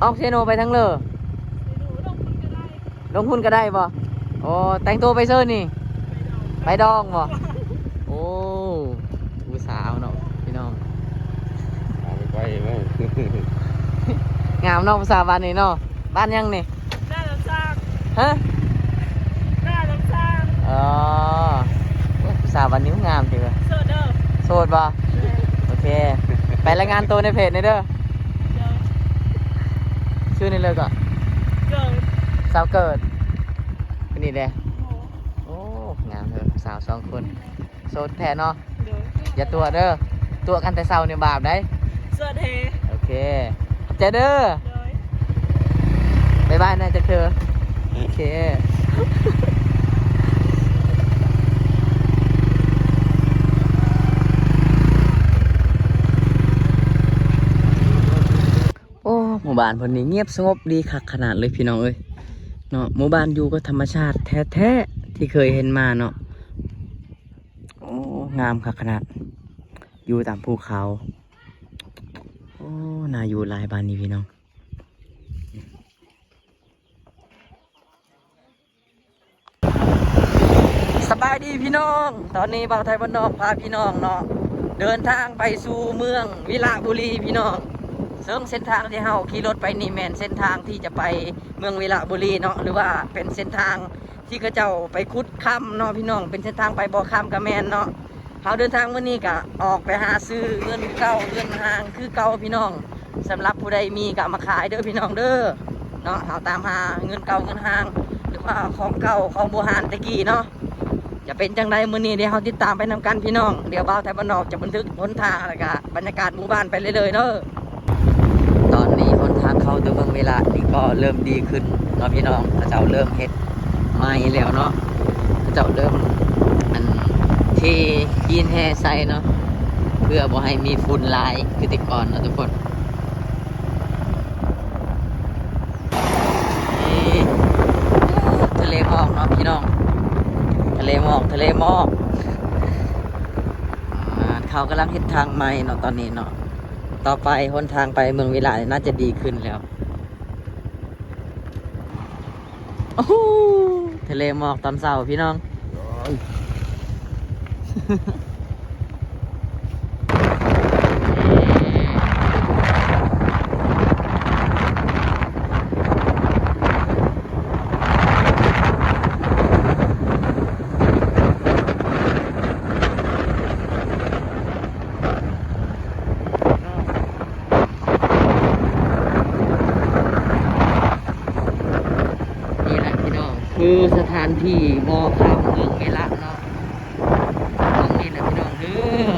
ออกเซโนไปทั้งเลยลงหุ้นก็ได้บ่โอ้แต่งตัวไปเซิร์นี่ไปดองบ่โอ้ผู้สาวเนาะพี่น้องเอาไปไหม งามเนาะผู้สาวบ้านนี้เนาะบ้านยังนี่หน้าลำซากฮะหน้าลำซากอ๋อผู้สาวบ้านนี้งามจริงเลยโซเดอร์โสดบ่โอเคไปรายงานตัวในเพจในเด้อชื่อนี่เลยก็เกิดสาวเกิดเป็นนี่เด้โอ้งามเลยสาว2 คนโสดแท้เนาะอย่าตัวเด้อตัวกันแต่เศร้าเนี่ยบาปได้เสื้อเทโอเคเจเด้อบ๊ายบายนะจะเธอโอเคโอ้หมู่บ้านคนนี้เงียบสงบดีคักขนาดเลยพี่น้องเอ้ยเนาะหมู่บ้านอยู่ก็ธรรมชาติแท้ๆที่เคยเห็นมาเนาะโอ้งามคักขนาดอยู่ตามภูเขาโอ้น่าอยู่หลายบ้านนี้พี่น้องสบายดีพี่น้องตอนนี้บ่าวไทยบ้านนอกพาพี่น้องเนาะเดินทางไปสู่เมืองวิระบุรีพี่น้องซึ่งเส้นทางที่เฮาขี่รถไปนี่แม่นเส้นทางที่จะไปเมืองวิระบุรีเนาะหรือว่าเป็นเส้นทางที่เขาเจ้าไปขุดค่ำเนาะพี่น้องเป็นเส้นทางไปบ่อค่ำกับแม่นเนาะเฮาเดินทางวันนี้ก็ออกไปหาซื้อเงินเก่าเงินห่างคือเก่าพี่น้องสำหรับผู้ใดมีก็มาขายเด้อพี่น้องเด้อเนาะเฮาตามหาเงินเก่าเงินห่างหรือว่าของเก่าของโบราณตะกี้เนาะจะเป็นจังไดมื้อนี้เดี๋ยวเฮาติดตามไปนำกันพี่น้องเดี๋ยวบ่าวไทยบ้านนอกจะบันทึกหนทางแล้วก็บรรยากาศหมู่บ้านไปเรื่อยๆเนาะตอนนี้หนทางเข้าตัวเมืองเวลานี่ก็เริ่มดีขึ้นเนาะพี่น้องเขาเจ้าเริ่มเฮ็ดใหม่แล้วเนาะเขาเจ้าเริ่มอันที่ยินแห่ใส่เนาะเพื่อบ่ให้มีฝุ่นลายคือแต่ก่อนเนาะทุกคนนี่ทะเลหมอกเนาะพี่น้องทะเลหมอกเขากำลังเฮ็ดทางใหม่เนาะตอนนี้เนาะต่อไปหนทางไปเมืองวิลาน่าจะดีขึ้นแล้วโอ้โหทะเลหมอกตอนเช้าพี่น้องคือสถานที่บ่อข้ามเมืองเวลาเนาะตรงนี้แหละพี่น้องเด้อ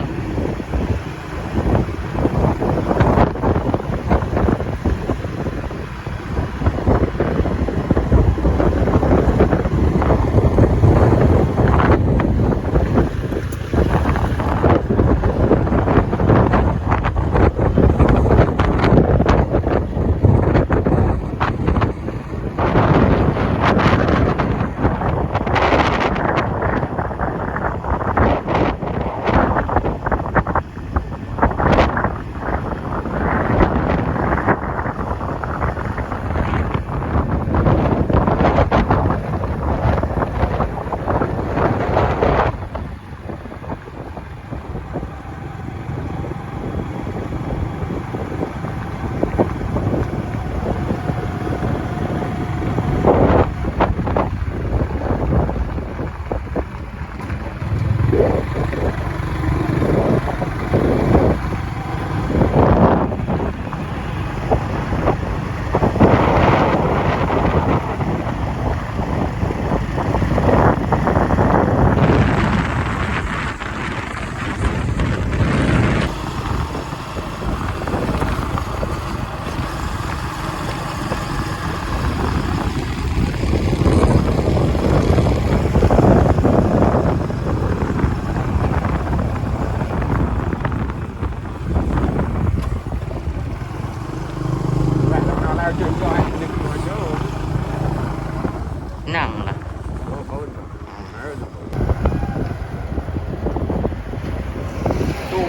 หนังล่ะ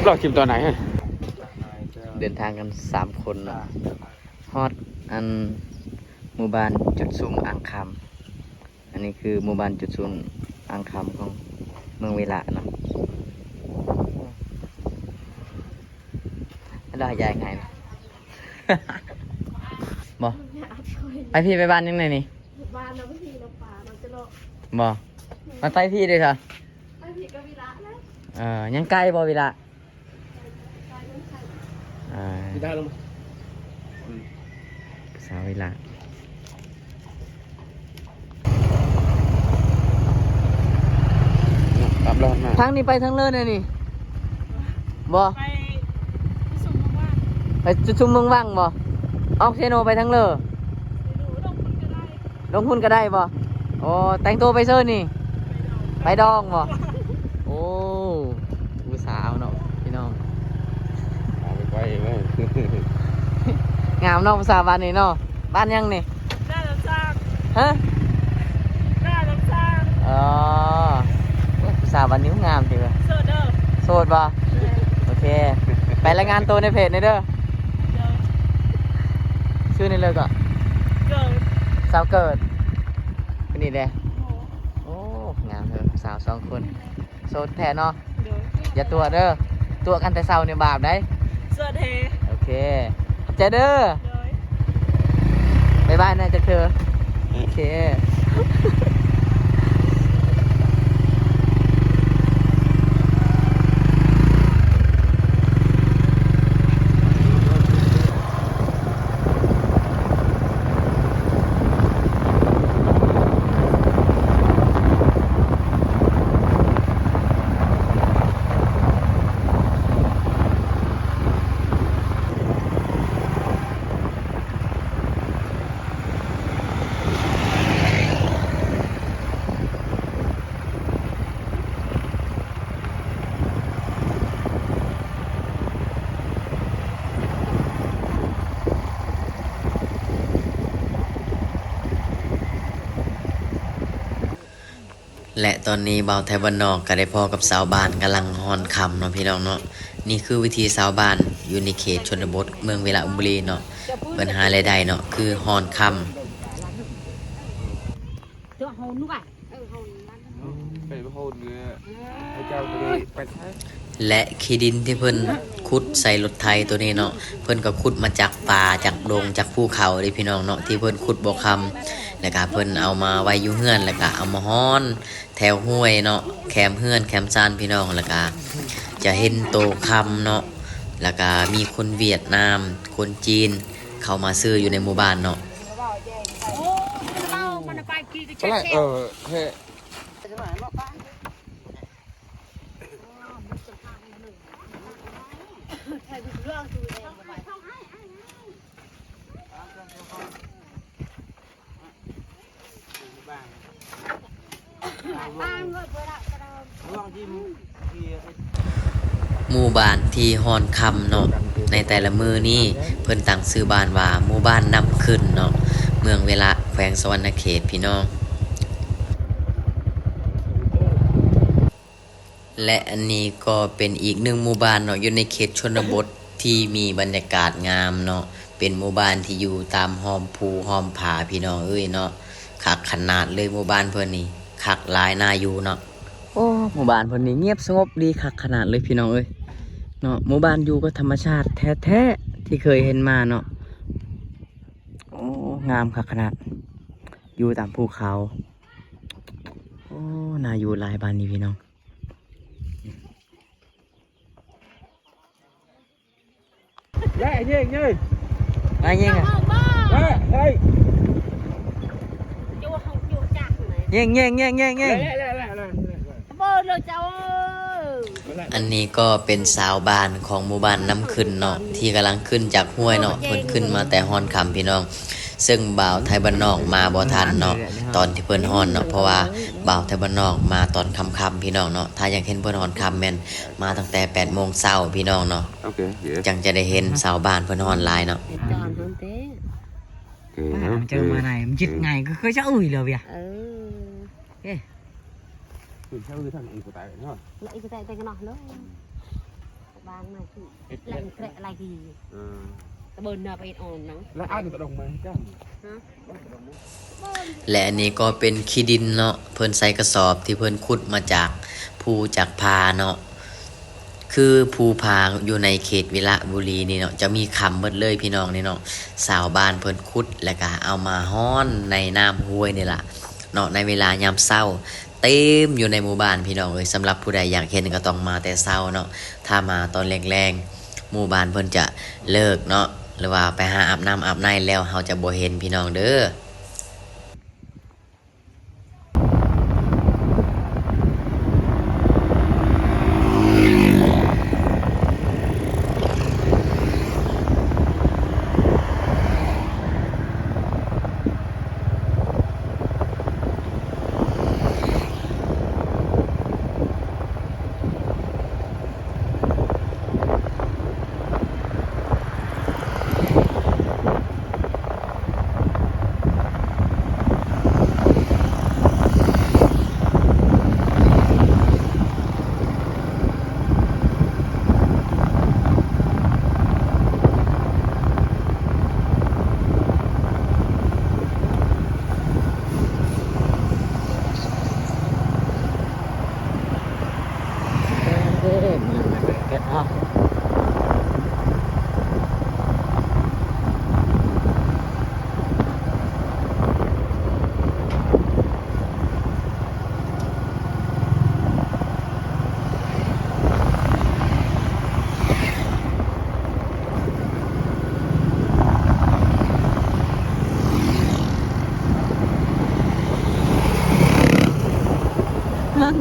เราชิมตอนไหนเดินทางกัน3 คนเนาะฮอด อันหมู่บ้านจุดซุ่มอ่างคำอันนี้คือหมู่บ้านจุดซุ่มอ่างคำของเมืองเวลาเนาะเรายายไงนะ บอไปพี่ไปบ้านยังไงนี่ บ้านเราไม่มีเราป่าเราจะโล บอมาไปพี่ด้วยค่ะ ไม่ผิดก็วิระนะ ยังไกลบอเวลาได้ลง สาวเวลา กลับรถมา ทางนี้ไปทางเลิศเลยนี่บอ ไปสมมติว่า ไปจุดชุมเมืองว่างบอออกเซโนไปทางเลิศ ดูลงคนก็ได้ ลงทุนก็ได้บอโอ้แต่งตัวไปเซิร์นี่ ไปดองบอโอ้ผู้สาวเนาะพี่น้อง เอาไปไว้ไว้ งามเนาะผู้สาวบ้านนี้เนาะบ้านยังนี่ หน้าน้ำสร้าง ฮะ หน้าน้ำสร้าง อ๋อโอ้ยผู้สาวบ้านนี้งามจริงเลย โซเดอร์ โสดบอโอเค ไปรายงานตัวในเพจในอยเด้อ เดิน ชื่อในเลยก็ เกิด สาวเกิดเป็นนี่เด้ โอ้ โอ้งามเลยสาว2 คนโสดแท้เนาะ เดิน อย่าตัวเด้อตัวกันแต่เศร้าเนี่ยบาปได้ เสื้อเท โอเคขอบใจเด้อ เดิน บ๊ายบายนะจ๊ะเธอโอเคและตอนนี้เบาไทยบ้านนอกก็ได้พอกับสาวบ้านกำลังฮอนคำเนาะพี่น้องเนาะนี่คือวิธีสาวบ้านอยู่ในเขตชนบทเมืองเวลาอุบุรีเนาะปัญหารายได้เนาะคือฮอนคำ ไปโหดเนื้อไอ้เจ้าไปใช้ และขี้ดินที่เพิ่นขุดใส่รถไถตัวนี้เนาะเพิ่นก็ขุดมาจากป่าจากดงจากภูเขาเด้พี่น้องเนาะที่เพิ่นขุดบ่คำแล้วก็เพิ่นเอามาไว้อยู่เฮือนแล้วก็เอามาฮ้อนแถวห้วยเนาะแคมเฮือนแคมซานพี่น้องแล้วก็จะเห็นโตคำเนาะแล้วก็มีคนเวียดนามคนจีนเข้ามาซื้ออยู่ในหมู่บ้านเนาะ ก็ไรเฮ้ หมู่บ้านที่ฮอนคำเนาะในแต่ละมือนี้เพิ่นตั้งชื่อบ้านว่าหมู่บ้านนำขึ้นเนาะเมืองเวลาแขวงสวรรณเขตพี่น้องและอันนี้ก็เป็นอีกหนึ่งหมู่บ้านเนาะอยู่ในเขตชนบทที่มีบรรยากาศงามเนาะเป็นหมู่บ้านที่อยู่ตามหอมภูหอมผาพี่น้องเอ้ยเนาะคักขนาดเลยหมู่บ้านเพิ่นนี่คักหลายน่าอยู่เนาะโอ้หมู่บ้านเพิ่นนี่เงียบสงบดีคักขนาดเลยพี่น้องเอ้ยเนาะหมู่บ้านอยู่กับธรรมชาติแท้ๆที่เคยเห็นมาเนาะโอ้งามคักขนาดอยู่ตามภูเขาโอ้น่าอยู่หลายบ้านนี้พี่น้อง dạ gì như มายิงอ่ะ đây จูห้องจูจักไหน ยิงยิงยิงยิงยิง เบอร์เลยเจ้า อันนี้ก็เป็นสาวบ้านของหมู่บ้านน้ำขึ้นเนาะที่กำลังขึ้นจากห้วยเนาะเพิ่นขึ้นมาแต่ฮอนคำพี่น้องซึ่งบ่าวไทยบ้านนอกมาบ่ทันเนาะตอนที่เพิ่นฮอนเนาะเพราะว่าบ่าวไทยบ้านนอกมาตอนค่ำๆพี่น้องเนาะถ้าอยากเห็นเพิ่นฮอนค่ำแม่นมาตั้งแต่8 โมงเช้าพี่น้องเนาะ ok vậy จังจะได้เห็นสาวบ้านเพิ่นฮอนหลายเนาะ ตอนนั้นเต้ ok เจอมาไหนมันจิตไงก็เคยจะอุ้ยเลยอ่ะ sao người thằng của tại nó lại cái tay cái nọ nữa bang này lại cái lại gì ตะเบินนาไปอ่อนนัง แล้วอ้าวจะลงมาจ้า และอันนี้ก็เป็นขี้ดินเนาะเพิ่นใส่กระสอบที่เพิ่นขุดมาจากภูจากพาเนาะคือภูพาอยู่ในเขตวิระบุรีนี่เนาะจะมีคำเบิดเลยพี่น้องนี่เนาะสาวบ้านเพิ่นขุดแล้วก็เอามาฮ้อนในน้ำห้วยนี่ล่ะเนาะในเวลายามเช้าเต็มอยู่ในหมู่บ้านพี่น้องเอ้ยสำหรับผู้ใดอยากเห็นก็ต้องมาแต่เช้าเนาะถ้ามาตอนแรงๆหมู่บ้านเพิ่นจะเลิกเนาะหรือว่าไปหาอาบน้ำอาบในแล้วเฮาจะบ่เห็นพี่น้องเด้อ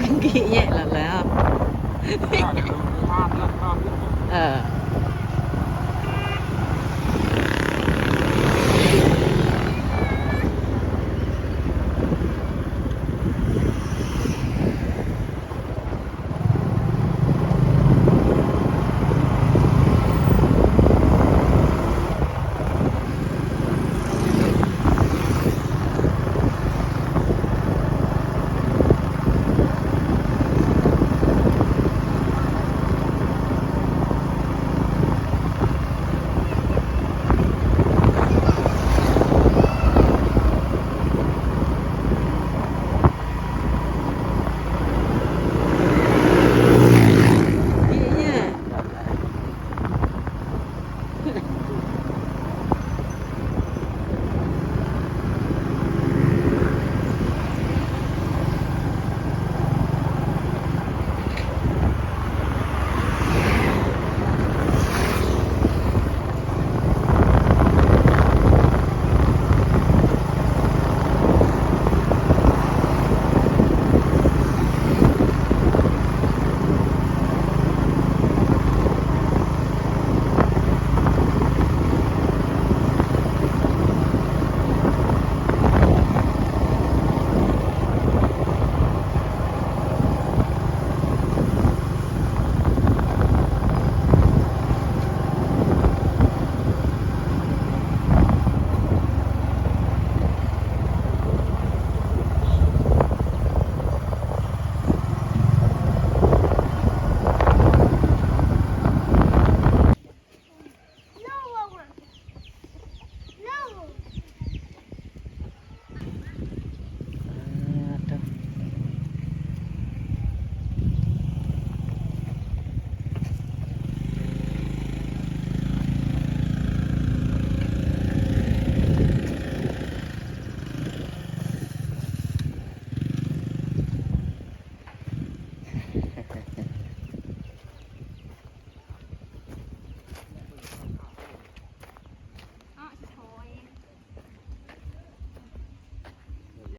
มันกี่แย่แล้ว ข้ามแล้วข้าม เออ